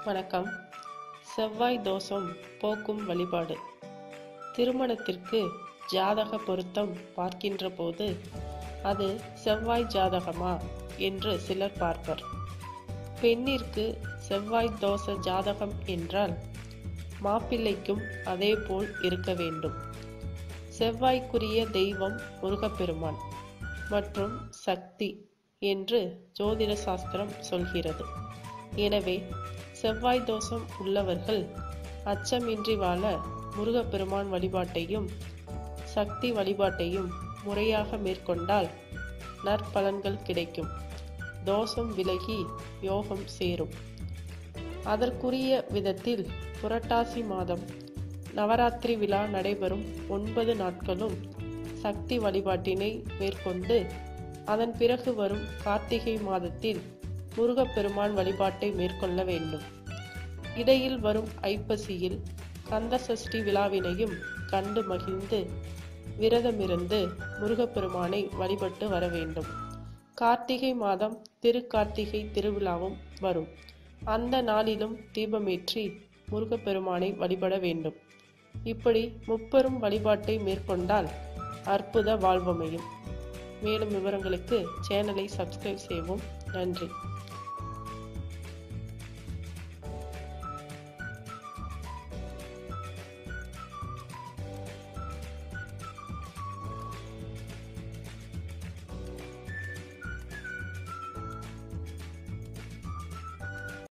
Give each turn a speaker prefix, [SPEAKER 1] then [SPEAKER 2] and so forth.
[SPEAKER 1] வணக்கம். செவ்வாய் தோஷம் போக்கும் வழிபாடு. திருமணத்திற்கு ஜாதக பொருத்தம் பார்க்கின்ற போது அது செவ்வாய் ஜாதகமா என்று சிலர் பார்ப்பர். பெண்ணிற்கு செவ்வாய் தோஷ ஜாதகம் என்றால் மாப்பிள்ளைக்கும் அதே போல் இருக்க வேண்டும். செவ்வாய்க்குரிய தெய்வம் முருகப்பெருமான் மற்றும் சக்தி என்று ஜோதிட சாஸ்திரம் சொல்கிறது. எனவே செவ்வாய் தோஷம் உள்ளவர்கள் அச்சமின்றி வாழ முருகப்பெருமான் வழிபாட்டையும் சக்தி வழிபாட்டையும் முறையாக மேற்கொண்டால் நற்பலன்கள் கிடைக்கும். தோஷம் விலகி யோகம் சேரும். அதற்குரிய விதத்தில் புரட்டாசி மாதம் நவராத்திரி விழா நடைபெறும் 9 நாட்களும் சக்தி வழிபாட்டினை மேற்கொண்டு அதன் பிறகு வரும் கார்த்திகை மாதத்தில் முருகப்பெருமான் வழிபாட்டை மேற்கொள்ள வேண்டும். இடையில் வரும் ஐப்பசியில் கந்த சஷ்டி விழாவினையும் கண்டு மகிழ்ந்து விரதமிருந்து முருகப்பெருமானை வழிபட்டு வர வேண்டும். கார்த்திகை மாதம் திருக்கார்த்திகை திருவிழாவும் வரும். அந்த நாளிலும் தீபமேற்றி முருகப்பெருமானை வழிபட வேண்டும். இப்படி முப்பெரும் வழிபாட்டை மேற்கொண்டால் அற்புத வாழ்வமையும். மேலும் விவரங்களுக்கு சேனலை சப்ஸ்கிரைப் செய்வோம். நன்றி.